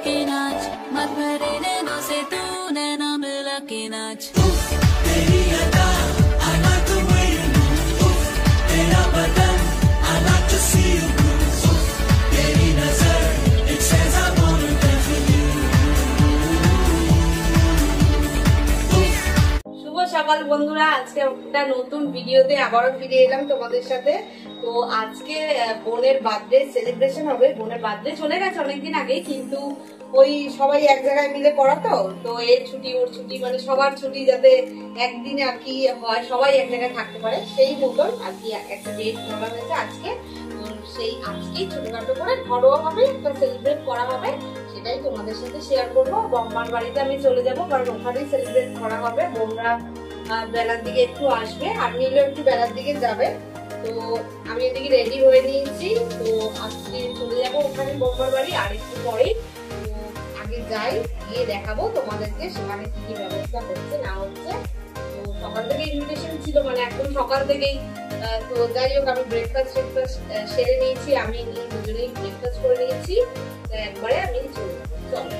के नाच, मत भरे नैनों से तू नैना मिला के नाच। तेरी अदा I like the way you move, तेरा बदन I like to see you move, तेरी नजर it says I wanna dance with you। শুভ সকাল বন্ধুরা, আজকে একটা নতুন ভিডিওতে আবারও ফিরে এলাম তোমাদের সাথে। তো আজকে বোনের বার্থডে সেলিব্রেশন হবে। বোনের বার্থডে চলে গেছে অনেকদিন আগে, কিন্তু ওই সবাই এক জায়গায় মিলে করা তো এর ছুটি ওর ছুটি মানে সবার ছুটি যাতে একদিনে আর কি হয়, সবাই এক জায়গায় থাকতে পারে সেই মতন আর কি একটা ডেট ধরা হয়েছে আজকে। তো সেই আজকেই ছোটখাটো করে ঘরোয়া ভাবে একটা সেলিব্রেট করা হবে, সেটাই তোমাদের সাথে শেয়ার করবো। বম্মার বাড়িতে আমি চলে যাবো, কারণ ওখানেই সেলিব্রেট করা হবে। বোনরা বেলার দিকে একটু আসবে আর নীলও একটু বেলার দিকে যাবে। তো আমি এদিকে রেডি হয়ে নিয়েছি, তো আজকে চলে যাবো ওখানে বম্মার বাড়ি আর একটু পরেই। আগে যাই, গিয়ে দেখাবো তোমাদেরকে সেখানে কি কি ব্যবস্থা হচ্ছে না হচ্ছে। তো সকাল থেকে ইনভিটেশন ছিল, মানে একদম সকাল থেকেই। তো যাই হোক, আমি ব্রেকফাস্ট সেরে নিয়েছি, আমি দুজনেই ব্রেকফাস্ট করে নিয়েছি। একবারে আমি চলে যাবো, চলো।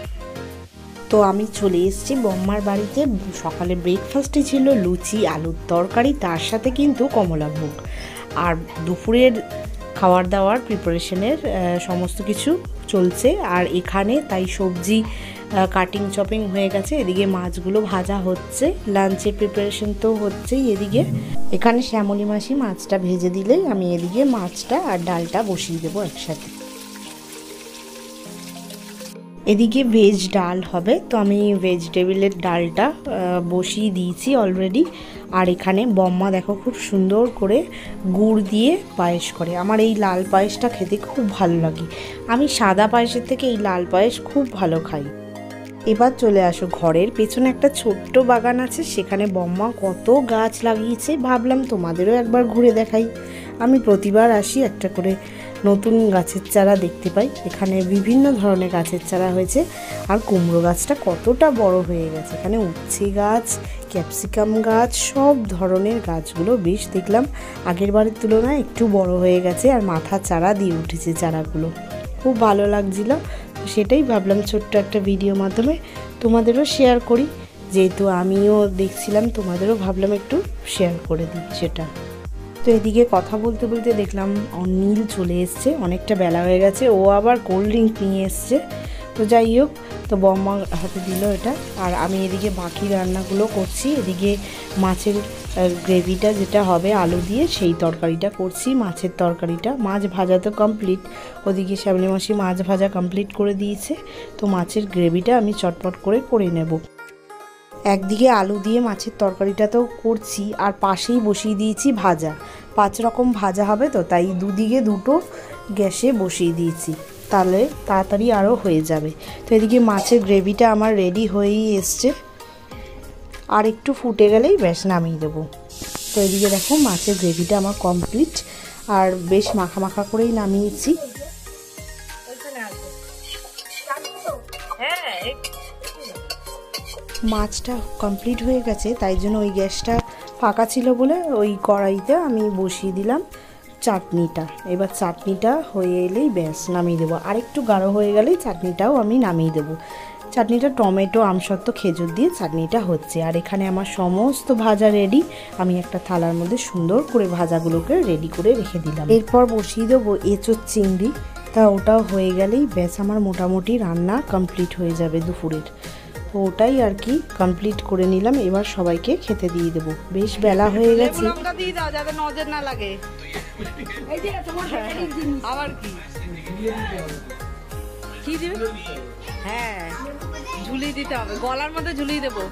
তো আমি চলে এসেছি বম্মার বাড়িতে। সকালে ব্রেকফাস্টে ছিল লুচি আলুর তরকারি, তার সাথে কিন্তু কমলাভোগ। আর দুপুরের খাওয়ার দাওয়ার প্রিপারেশনের সমস্ত কিছু চলছে। আর এখানে তাই সবজি কাটিং চপিং হয়ে গেছে, এদিকে মাছগুলো ভাজা হচ্ছে, লাঞ্চের প্রিপারেশন তো হচ্ছেই। এদিকে এখানে শ্যামলী মাসি মাছটা ভেজে দিলেই আমি এদিকে মাছটা আর ডালটা বসিয়ে দেবো একসাথে। এদিকে ভেজ ডাল হবে, তো আমি ভেজিটেবিলের ডালটা বসিয়ে দিয়েছি অলরেডি। আর এখানে বম্মা দেখো খুব সুন্দর করে গুড় দিয়ে পায়েস করে। আমার এই লাল পায়েসটা খেতে খুব ভালো লাগে, আমি সাদা পায়েসের থেকে এই লাল পায়েস খুব ভালো খাই। এবার চলে আসো, ঘরের পেছনে একটা ছোট্ট বাগান আছে, সেখানে বম্মা কত গাছ লাগিয়েছে। ভাবলাম তোমাদেরও একবার ঘুরে দেখাই। আমি প্রতিবার আসি একটা করে নতুন গাছের চারা দেখতে পাই। এখানে বিভিন্ন ধরনের গাছের চারা হয়েছে। আর কুমড়ো গাছটা কতটা বড় হয়ে গেছে। এখানে উচ্ছে গাছ, ক্যাপসিকাম গাছ, সব ধরনের গাছগুলো বেশ দেখলাম আগের বারের তুলনায় একটু বড় হয়ে গেছে। আর মাথা চারা দিয়ে উঠেছে চারাগুলো, খুব ভালো লাগছিল। সেটাই ভাবলাম ছোট্ট একটা ভিডিও মাধ্যমে তোমাদেরও শেয়ার করি। যেহেতু আমিও দেখছিলাম, তোমাদেরও ভাবলাম একটু শেয়ার করে দিই সেটা। তো এদিকে কথা বলতে বলতে দেখলাম নীল চলে এসছে, অনেকটা বেলা হয়ে গেছে। ও আবার কোল্ড ড্রিঙ্ক নিয়ে এসছে। তো যাই হোক, তো বম্মা হাতে দিল এটা। আর আমি এদিকে বাকি রান্নাগুলো করছি। এদিকে মাছের গ্রেভিটা যেটা হবে আলু দিয়ে, সেই তরকারিটা করছি। মাছের তরকারিটা, মাছ ভাজা তো কমপ্লিট, ওদিকে শ্যামলী মাসি মাছ ভাজা কমপ্লিট করে দিয়েছে। তো মাছের গ্রেভিটা আমি চটপট করে নেব। একদিকে আলু দিয়ে মাছের তরকারিটা তো করছি, আর পাশেই বসিয়ে দিয়েছি ভাজা। 5 রকম ভাজা হবে, তো তাই দুদিকে দুটো গ্যাসে বসিয়ে দিয়েছি, তাহলে তাড়াতাড়ি আরও হয়ে যাবে। তো এদিকে মাছের গ্রেভিটা আমার রেডি হয়েই এসছে, আর একটু ফুটে গেলেই ব্যাস নামিয়ে দেবো। তো এদিকে দেখো মাছের গ্রেভিটা আমার কমপ্লিট, আর বেশ মাখা মাখা করেই নামিয়েছি। মাছটা কমপ্লিট হয়ে গেছে, তাই জন্য ওই গ্যাসটা ফাঁকা ছিল বলে ওই কড়াইতে আমি বসিয়ে দিলাম চাটনিটা। এবার চাটনিটা হয়ে এলেই ব্যাস নামিয়ে দেবো। আর একটু গাঢ় হয়ে গেলেই চাটনিটাও আমি নামিয়ে দেবো। চাটনিটা টমেটো আমসত্ত্ব খেজুর দিয়ে চাটনিটা হচ্ছে। আর এখানে আমার সমস্ত ভাজা রেডি। আমি একটা থালার মধ্যে সুন্দর করে ভাজাগুলোকে রেডি করে রেখে দিলাম। এরপর বসিয়ে দেবো এঁচোড় চিংড়ি। তা ওটাও হয়ে গেলেই ব্যাস আমার মোটামুটি রান্না কমপ্লিট হয়ে যাবে দুপুরের। তো ওটাই আর কি কমপ্লিট করে নিলাম। এবার সবাইকে খেতে দিয়ে দেবো, বেশ বেলা হয়ে গেছে। লঙ্কা দিয়ে দাও যাতে নজর না লাগে। এই যে তোমার আবার কি দিবে? হ্যাঁ, ঝুলিয়ে দিতে হবে, গলার মধ্যে ঝুলিয়ে দেবো।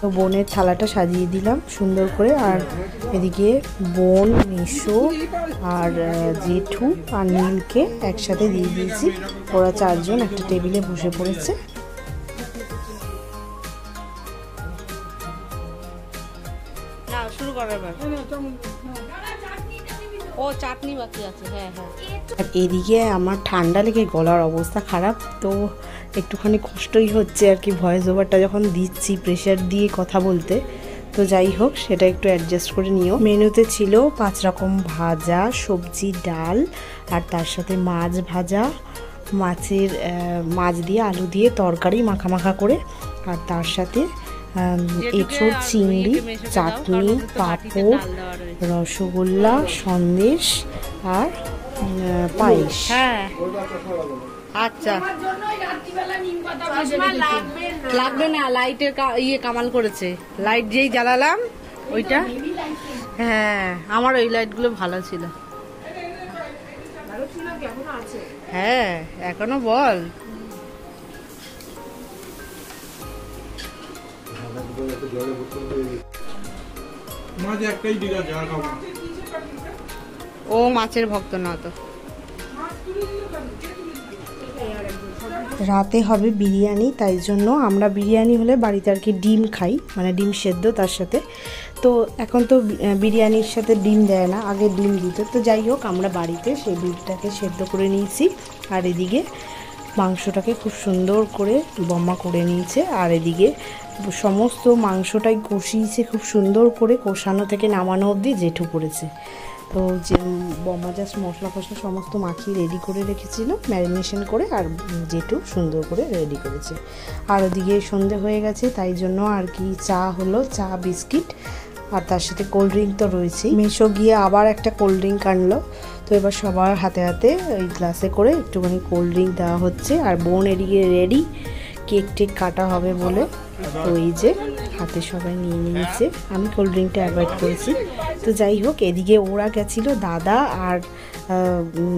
তো বোনের থালাটা সাজিয়ে দিলাম সুন্দর করে। আর এদিকে বোন, মেসো আর জেঠু আর নীলকে একসাথে দিয়ে দিয়েছি। ওরা 4 জন একটা টেবিলে বসে পড়েছে। না শুরু করো এবার। ও চাটনি বাকি আছে। হ্যাঁ হ্যাঁ। আর এদিকে আমার ঠান্ডা লেগে গলার অবস্থা খারাপ, তো একটুখানি কষ্টই হচ্ছে আর কি ভয়েস ওভারটা যখন দিচ্ছি প্রেশার দিয়ে কথা বলতে। তো যাই হোক, সেটা একটু অ্যাডজাস্ট করে নিও। মেনুতে ছিল 5 রকম ভাজা, সবজি, ডাল, আর তার সাথে মাছ ভাজা, মাছ দিয়ে আলু দিয়ে তরকারি মাখা মাখা করে, আর তার সাথে এঁচোড়, চিংড়ি, চাটনি, পাঁপড়, রসগোল্লা, সন্দেশ আর পায়েস। হ্যাঁ আচ্ছা লাগবে না, লাইটের কামাল করেছে। লাইট যেই জ্বালালাম ওইটা, হ্যাঁ আমার ওই লাইটগুলো ভালো ছিল। হ্যাঁ এখনো বল। ও মাছের ভক্ত না তো। রাতে হবে বিরিয়ানি, তাই জন্য আমরা বিরিয়ানি হলে বাড়িতে আর কি ডিম খাই, মানে ডিম সেদ্ধ তার সাথে। তো এখন তো বিরিয়ানির সাথে ডিম দেয় না, আগে ডিম দিত। তো যাই হোক, আমরা বাড়িতে সেই ডিমটাকে সেদ্ধ করে নিয়েছি, আর এদিকে মাংসটাকে খুব সুন্দর করে বম্মা করে নিয়েছে, আর এদিকে সমস্ত মাংসটাই কষিয়েছে খুব সুন্দর করে, কষানো থেকে নামানো অবধি জেঠু করেছে। তো যে বম্মা জাস্ট মশলা ফসলা সমস্ত মাখিয়ে রেডি করে রেখেছিল ম্যারিনেশন করে, আর জেঠু সুন্দর করে রেডি করেছে। আর ওদিকে সন্ধে হয়ে গেছে, তাই জন্য আর কি চা হলো, চা বিস্কিট, আর তার সাথে কোল্ড ড্রিঙ্ক তো রয়েছেই। মেশো গিয়ে আবার একটা কোল্ড ড্রিঙ্ক আনলো, তো এবার সবার হাতে হাতে ওই গ্লাসে করে একটুখানি কোল্ড ড্রিঙ্ক দেওয়া হচ্ছে। আর বোন এদিকে রেডি, কেক টেক কাটা হবে বলে। তো এই যে হাতে সবাই নিয়ে নিয়েছে, আমি কোল্ড ড্রিঙ্কটা অ্যাভয়েড করেছি। তো যাই হোক, এদিকে ওরা গেছিলো, দাদা আর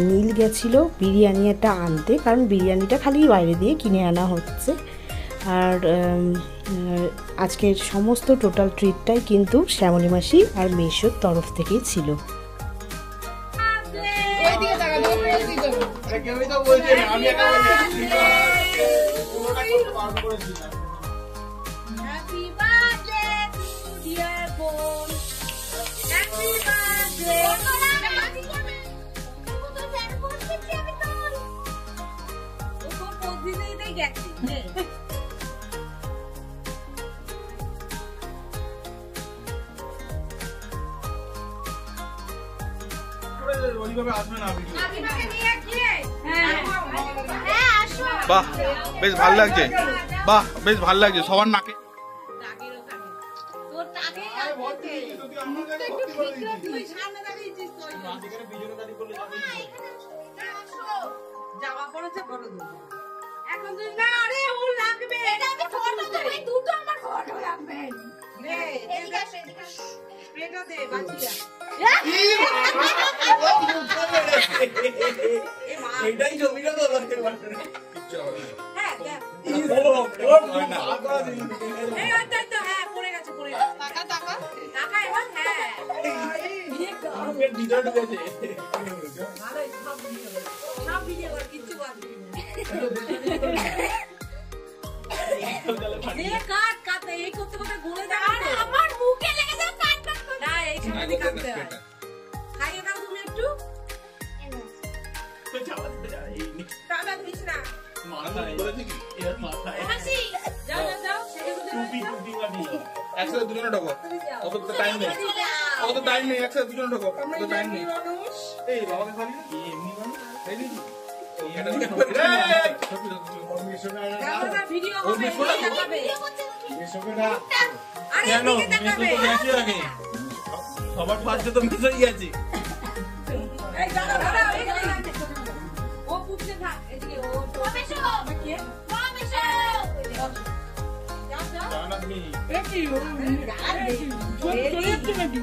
নীল গেছিলো বিরিয়ানি একটা আনতে, কারণ বিরিয়ানিটা খালি বাইরে দিয়ে কিনে আনা হচ্ছে। আর আজকের সমস্ত টোটাল ট্রিটটাই কিন্তু শ্যামলী মাসি আর মেশোর তরফ থেকেই ছিল। বাহ বেশ ভালো লাগছে, বাহ বেশ ভালো লাগছে সবার নাকে। জামা পড়েছে বড় এখন না, আরে ও লাগবে, এটা আমি ফটো দেব, দুটো আমার ফটো লাগবে রে, এদিকে আসো, এদিকে আসো, এটা দে বাঁচিয়া। এটাই জমিটা তো লাগতে পারে। হ্যাঁ দেখ এই আচ্ছা তো, হ্যাঁ পড়ে গেছে, পড়ে গেছে। টাকা টাকা টাকা এবার, হ্যাঁ পেট ভিতরে ঢুকেছে। ভালো, সব ভিডিও কর, কিচ্ছু বাদ নেই। কাট কাট, এই করতে করতে ঘুরে যাবে, আমার মুখে লেগে যাবে, কাট কাট না, এই সময় কাটতে হয়। খাইয়ে দাও তুমি একটু, টাকা দিস না, হাসি যাও যাও যাও, একসাথে দুজনে ঢোকো, অত তো টাইম নেই, অত টাইম নেই, একসাথে দুজনে ঢোকো, অত টাইম নেই। এই বাবাকে খাবি এমনি বানো, তাই নাকি? ভিডিও হবে, দেখাবে, আরে কেন এদিকে দেখাবে, সবার পাশে তো মিস হয়ে গেছে। এই দাঁড়া দাঁড়া, ও পুষতে থাক, এদিকে ও প্রফেসর কে প্রফেসর, যাও যাও এ কি ও আরে চলে যাচ্ছে নাকি,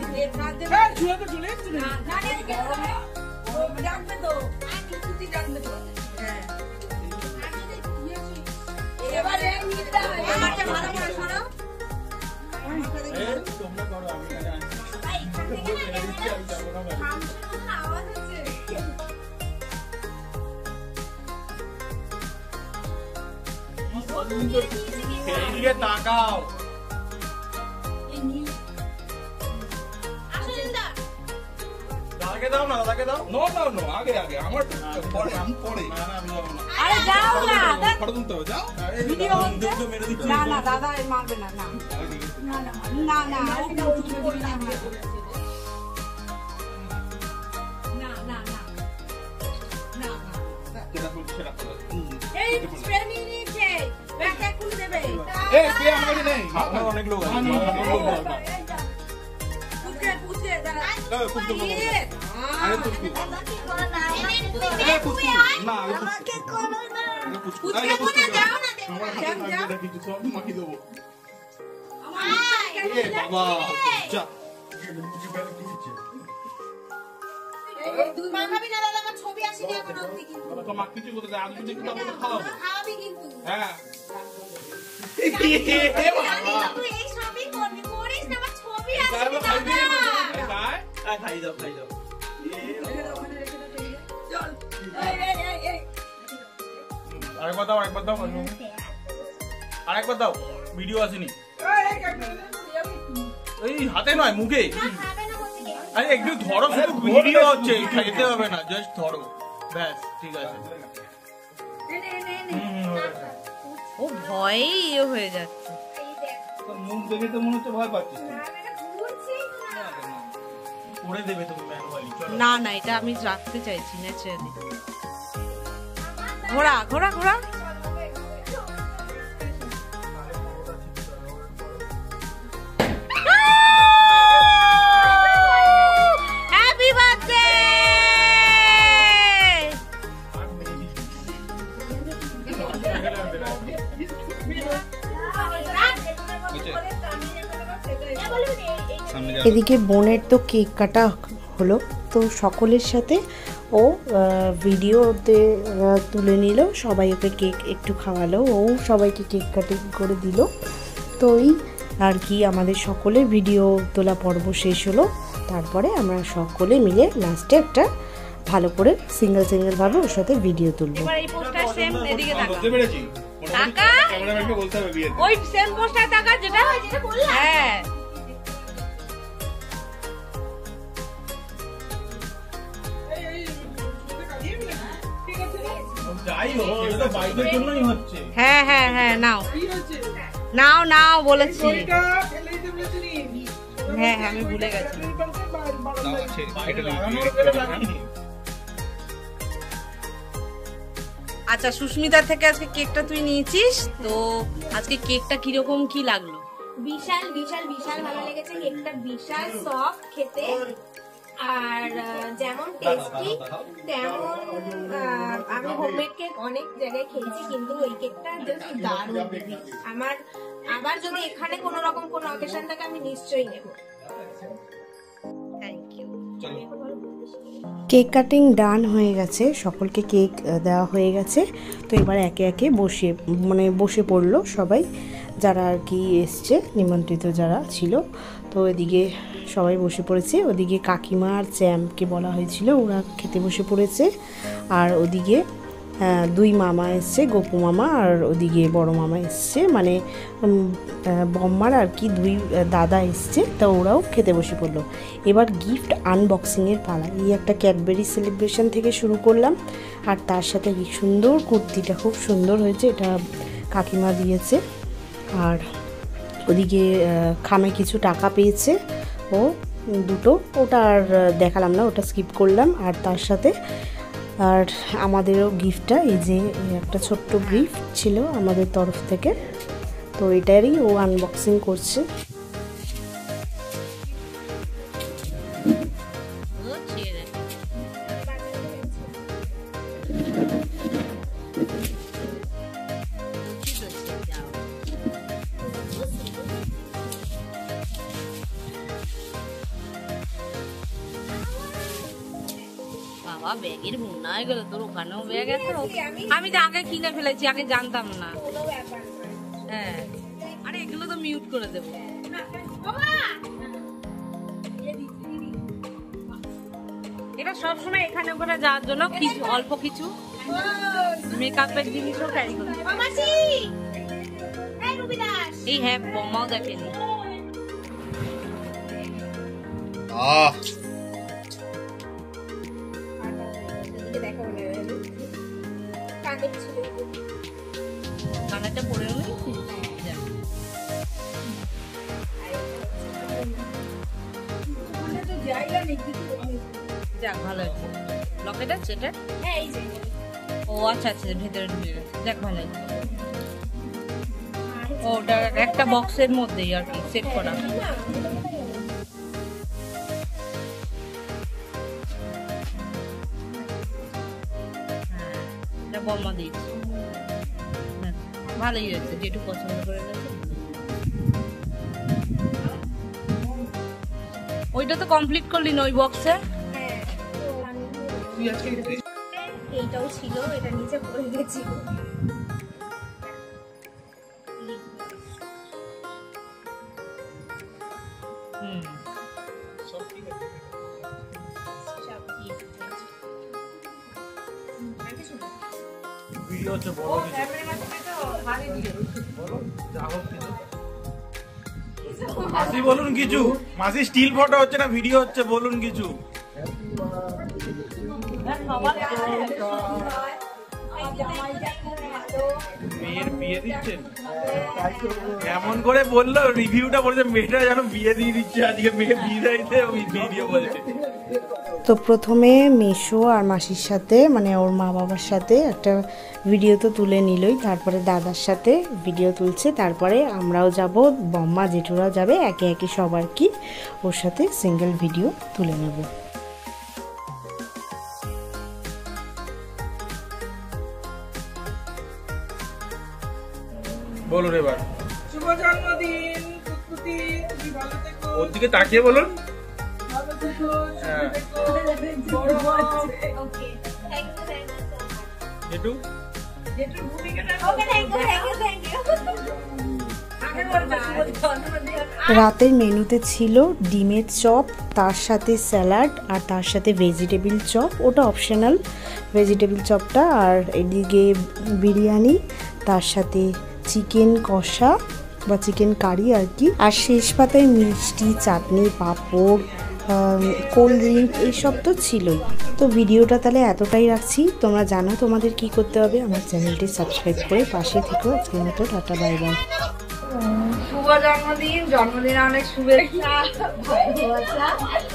হ্যাঁ চলে যাচ্ছে না, না এদিকে ও জানবে তো, আমি কিছু জানবে তো, হ্যাঁ এবারে নিতে হবে, আমাকে ভালো করে শোনো, তোমরা করো, আমি জানি আওয়াজ হচ্ছে, এইদিকে তাকাও। দাদাকে দাও না, দাদাকে দাও, নো নো নো, আগে আগে আমার পরে, আমি পরে। না না আমি যাবো না, আরে যাও না, ফটো তুলতে হবে, যাও। ভিডিও হচ্ছে, না না দাদা মারবে না, না না না না না, ও কিছু করবে না, না না না না না, যেটা করছি সেটা করো। কে আমার কাছে নেই, আমার অনেক লোক আছে, অনেক লোক দরকার। কুচকে বলো। আরে কুচকে। আরে কুচকে। না, আরে কুচকে। আরে কুচকে। আরে কুচকে যাও না, আমার হাতে থাকবে কিছু সব মাখি দেবো। এ বাবা, যা। তুই মাখাবি না দাদা, আমার ছবি আসেনি এখন অবধি কিন্তু। তো মা কিছু করতে যায়, আমি কিন্তু আপনাকে খাওয়াবো। খাওয়াবি কিন্তু। হ্যাঁ। তুই এই ছবি করবি, করিস না, আমার ছবি আসেনি তারপর খাই দিয়ে দাদা। খাই। খাই দাও খাই দাও। আরেকবার দাও, আরেকবার দাও, আরেকবার দাও, ভিডিও আসেনি। এই হাতে নয়, মুখে। আরে একটু ধরো, শুধু ভিডিও হচ্ছে, খেতে হবে না, জাস্ট ধরো, ব্যাস ঠিক আছে। ও ভয়ে ইয়ে হয়ে যাচ্ছে। তোর মুখ দেখে তো মনে হচ্ছে ভয় পাচ্ছিস। করে দেবে তুমি ম্যানুয়ালি, চলো। না না, এটা আমি রাখতে চাইছি ন্যাচারালি। ঘোড়া ঘোড়া ঘোড়া। Happy birthday. এদিকে বোনের তো কেক কাটা হলো, তো সকলের সাথে ও ভিডিওতে তুলে নিল, সবাই ওকে কেক একটু খাওয়ালো, ও সবাইকে কেক কাটিং করে দিল। তো এই আর কি আমাদের সকলের ভিডিও তোলা পর্ব শেষ হলো। তারপরে আমরা সকলে মিলে লাস্টে একটা ভালো করে সিঙ্গেল ভাবে ওর সাথে ভিডিও তুলবো। এবার এই পোস্টার সেম এদিকে তাকা। বুঝতে পেরেছি। টাকা? ক্যামেরাম্যানকে বলতে হবে বিয়েতে। ওই সেম পোস্টার টাকা যেটা বললাম। হ্যাঁ। যাই হোক, এটা তো বাইকের জন্যই হচ্ছে। হ্যাঁ হ্যাঁ হ্যাঁ, নাও নাও নাও বলেছি। হ্যাঁ হ্যাঁ, আমি ভুলে গেছি। আচ্ছা, সুস্মিতার থেকে আজকে কেকটা তুই নিয়েছিস, তো আজকে কেকটা কিরকম কি লাগলো? বিশাল বিশাল বিশাল ভালো লেগেছে কেকটা, বিশাল সফট খেতে, আর যেমন টেস্টি তেমন আমি হোমমেড কেক অনেক জায়গায় খেয়েছি, কিন্তু এই কেকটা জাস্ট দারুণ। আমার আবার যদি এখানে কোনো রকম কোনো অকেশন থাকে আমি নিশ্চয়ই নেব। Thank you. Cake cutting done হয়ে গেছে, সকলকে কেক দেওয়া হয়ে গেছে। তো এবার একে একে বসে পড়লো সবাই, যারা আর কি এসছে, নিমন্ত্রিত যারা ছিল। তো এদিকে সবাই বসে পড়েছে, ওদিকে কাকিমা আর চ্যাম্পকে বলা হয়েছিল, ওরা খেতে বসে পড়েছে। আর ওদিকে দুই মামা এসছে, গপু মামা আর ওদিকে বড় মামা এসছে, মানে বম্মার আর কি দুই দাদা এসছে, তা ওরাও খেতে বসে পড়লো। এবার গিফট আনবক্সিংয়ের পালা। এই একটা ক্যাডবেরি সেলিব্রেশন থেকে শুরু করলাম, আর তার সাথে কি সুন্দর কুর্তিটা, খুব সুন্দর হয়েছে, এটা কাকিমা দিয়েছে। আর ওদিকে খামে কিছু টাকা পেয়েছে ও দুটো, ওটা আর দেখালাম না, ওটা স্কিপ করলাম। আর তার সাথে আর আমাদেরও গিফটটা, এই যে একটা ছোট্ট গিফট ছিল আমাদের তরফ থেকে, তো এটারই ও আনবক্সিং করছে। বাবা, ব্যাগের মুন্না হয়ে গেল, তোর ওখানেও ব্যাগ আছে? আমি তো আগে কিনে ফেলেছি, আগে জানতাম না। হ্যাঁ, আরে এগুলো তো মিউট করে দেবো। এটা সবসময় এখানে ওখানে যাওয়ার জন্য কিছু অল্প কিছু মেকআপের জিনিসও ক্যারি করি। এই হ্যাঁ, বোমাও দেখেনি। কানেরটা পরেও নেই, যাক ভালো আছে। লকেট আছে এটা? ও আচ্ছা আচ্ছা, ভেতরে ঢুকে গেছে, যাক ভালো আছে। ওটা একটা বক্সের মধ্যেই আর কি সেট করা। এটা বম্মা দিয়েছে, ভালোই হয়েছে, যেটু পছন্দ করে গেছে। ওইটা তো কমপ্লিট করলি না ওই বক্সে? এইটাও ছিল, এটা নিচে পড়ে গেছিল। ভিডিও হচ্ছে বড় মাসি বলুন কিছু, মাসি স্টিল ফটো হচ্ছে না ভিডিও হচ্ছে, বলুন কিছু। মেয়ের বিয়ে দিচ্ছেন এমন করে বললো, রিভিউটা বলছে মেয়েটা যেন বিয়ে দিয়ে দিচ্ছে আজকে, মেয়ে বিয়ে দিতে ওই ভিডিও বলছে। তো প্রথমে মেশো আর মাসির সাথে মানে ওর মা বাবার সাথে একটা ভিডিও তো তুলে নিলই, তারপরে দাদার সাথে ভিডিও তুলছে, তারপরে আমরাও যাব, বম্মা জেঠুরা যাবে, একে একে সবার কি ওর সাথে সিঙ্গেল ভিডিও তুলে নেব। বলুন এবার শুভ জন্মদিন কুকুতি, তুমি ভালো থেকো, ওর দিকে তাকিয়ে বলুন। ভালো থেকো, হ্যাঁ। বড় হও। ওকে, থ্যাংক ইউ সো মাচ। একটু যেটুকু ভূমিকাটা ওকে, থ্যাংক ইউ। আগে বলবে শুভ জন্মদিন। রাতের মেনুতে ছিল ডিমের চপ, তার সাথে স্যালাড আর তার সাথে ভেজিটেবিল চপ, ওটা অপশনাল ভেজিটেবিল চপটা, আর এদিকে বিরিয়ানি, তার সাথে চিকেন কষা বা চিকেন কারি আর কি, আর শেষ পাতায় মিষ্টি, চাটনি, পাঁপড়, কোল্ড ড্রিঙ্ক এইসব তো ছিলই। তো ভিডিওটা তাহলে এতটাই রাখছি, তোমরা জানো তোমাদের কি করতে হবে, আমার চ্যানেলটি সাবস্ক্রাইব করে পাশে থেকো। আজকের মতো টাটা, বাই বাই। শুভ জন্মদিন, জন্মদিনে অনেক শুভেচ্ছা, ভালোবাসা।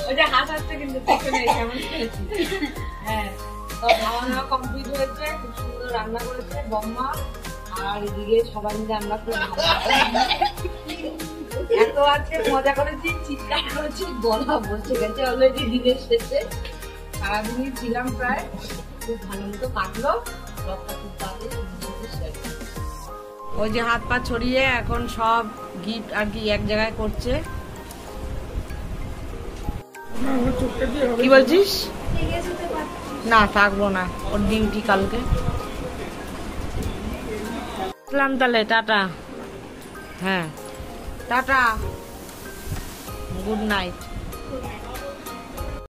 ওইটা হাসাচ্ছে কিন্তু পেছনে কেমন খেয়েছি। হ্যাঁ, তো খাওয়া দাওয়া কমপ্লিট হয়েছে, খুব সুন্দর রান্না করেছে বম্মা, আর এদিকে সবাই মিলে আমরা খুব এত আজকে মজা করেছি, চিৎকার করেছি, গলা বসে গেছে অলরেডি দিনের শেষে। সারাদিনই ছিলাম প্রায়, খুব ভালো মতো কাটলো, সবটা খুব তাড়াতাড়ি শেয়ার করবো। ওই যে হাত পা ছড়িয়ে এখন সব গিফট আর কি এক জায়গায় করছে। কি বলছিস? না থাকবো না, ওর ডিউটি কালকে। তাহলে টাটা। হ্যাঁ টাটা, গুড নাইট।